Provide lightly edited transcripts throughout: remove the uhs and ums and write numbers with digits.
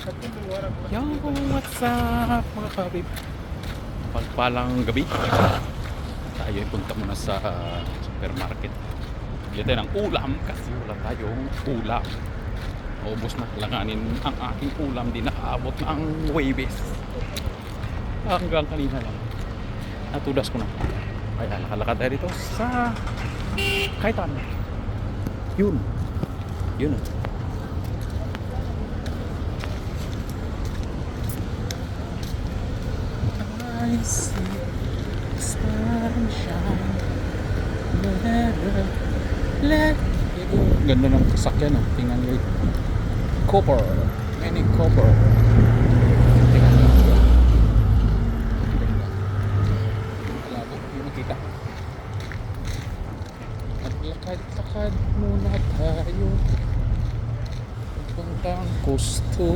Yo, what's up mga kabib? Pagpalang gabi. Tayo ay punta muna sa supermarket. Bili tayo ng ulam kasi wala tayong ulam. Ubos na langanin ang aking ulam. Di nakaabot na ang Huwebes. Hanggang kanina lang. Natudas ko na. Kaya nakalakad tayo dito sa Kaitan. Yun. Yun. I see sunshine. Let it go. Ganda ng sasakyan, oh. Tingnan nyo. Copper. Many copper. Tingnan nyo. Ganda. Wala ba? Hindi makita. At lakad-lakad muna tayo. Puntang Gusto.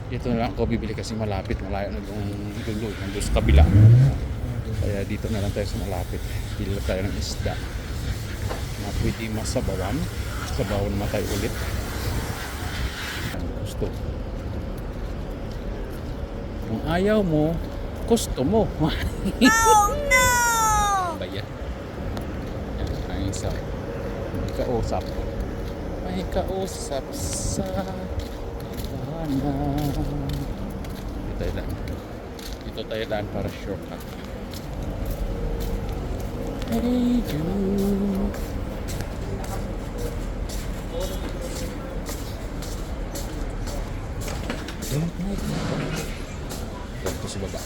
Dito na lang ako bibili kasi malapit, malayo na yung dulo, nandun sa kabila. Kaya dito na lang tayo sa malapit. Bili tayo ng isda na pwede masabawan. Sabawan naman tayo ulit. Gusto. Kung ayaw mo, gusto mo. Oh no! Bayan. Yan, ang isa. May kausap. May kausap sa Dito tayo daan para shortcut. Hey Jude. Dito sa baba.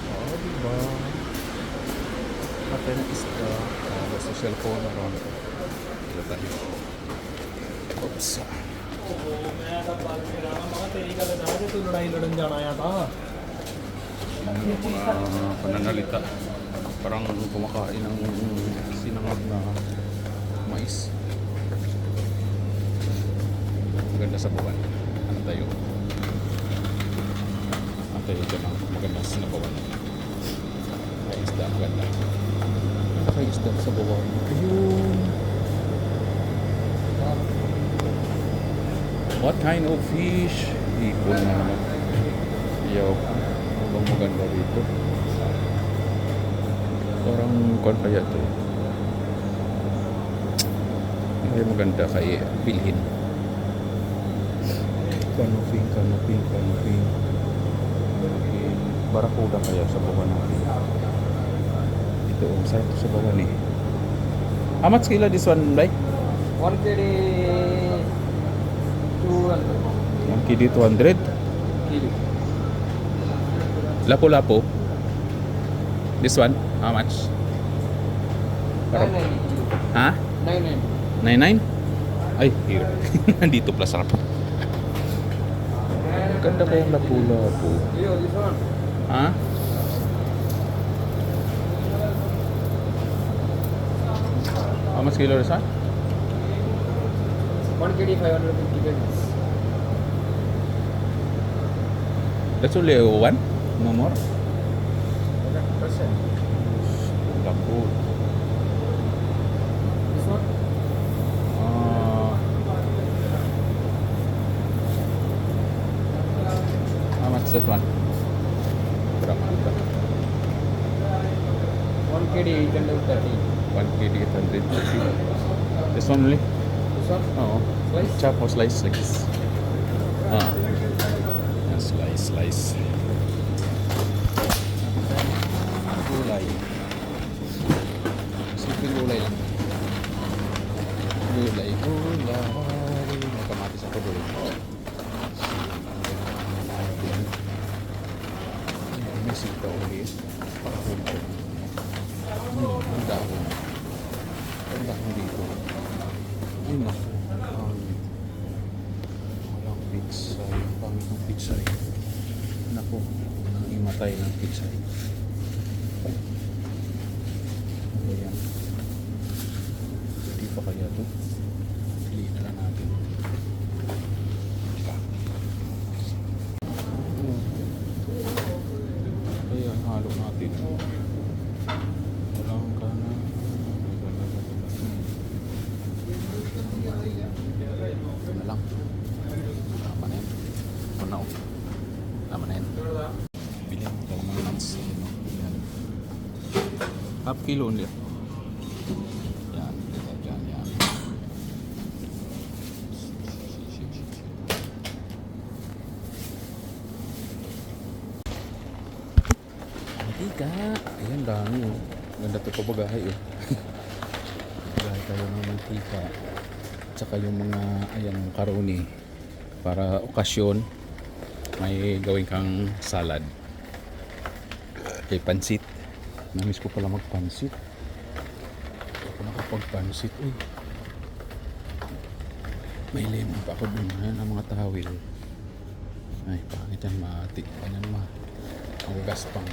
Oh, diba? Patay na isda. Sa cellphone na ron. Dito tayo. Oops. Mga pananalita. Parang kumakain ng sinangag na mais. Maganda sa buwan. Ano tayo? Ano tayo dyan ang maganda sa buwan? May isda maganda. May isda sa buwan. Ayun. What kind of fish? Hipon na naman. Yaw. Ang maganda rito. Parang kung kaya ito. Hindi maganda kaya bilhin. Kanuping. Barakuda kaya sa bawah natin. Ito, saan ito sa bawah ni? How much kilo this one, right? 1 kg 200 1 kg 200? kilo. Lapu-lapu. This one, how much? Parang, 990 ha? 99 99? Ay, here. Nandito plus sarap. Ganda ba yung lapu-lapu? Yo, this one. Ha? How much kilo is that? 1 kg 550 grams. That's only one? No more? 100%. Lapu. This one? How much that one? Berapa? 1 kg 830. 1 kg 830. This one only? This one? Oo. Slice? Chop or slice like this. Yan, slice. Gulay. Simpleng gulay lang. Gulay. May kamatis ako doon. May sitaw ulit. Pakahuli. Ang dahon. Ang dahon dito. Ay naku. Walang pizza. Yung pangit ng pizza rin. Naku. Ang imatay ng pizza rin. Ano yan? Hindi pa kaya ito? Piliin na lang natin. Ayan, halo natin. Walang ka na. Half kilo only. Yan, dito dyan, yan. Mantika. Ayan, dami oh. Ganda to pabagahay oh. Bagahay tayo ng mantika. Tsaka yung mga, ayan, karoni. Para okasyon, may gawin kang salad. Kay pansit. Namiss ko pala magpansit. Ako nakapagpansit eh. May lemon pa ako dun. Ayan ang mga tawil. Ay, pangit yan, mati. Ayan ang gaspang.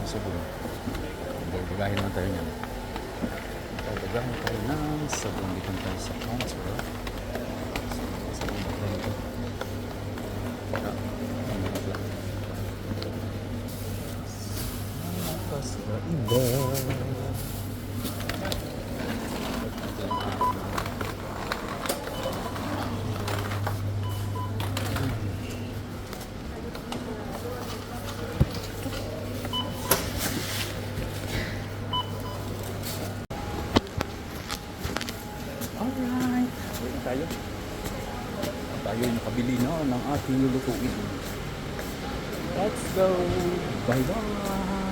Sabon. Bagahin naman tayo niyan. Bagahin tayo ng sabon. Dito tayo sa counter. Sabon na tayo ito. Baka. Ano na lang. Malakas na iba. Alright. Wait tayo. Tayo yung nakabili na ng ating lulutuin. Let's go. Bye bye.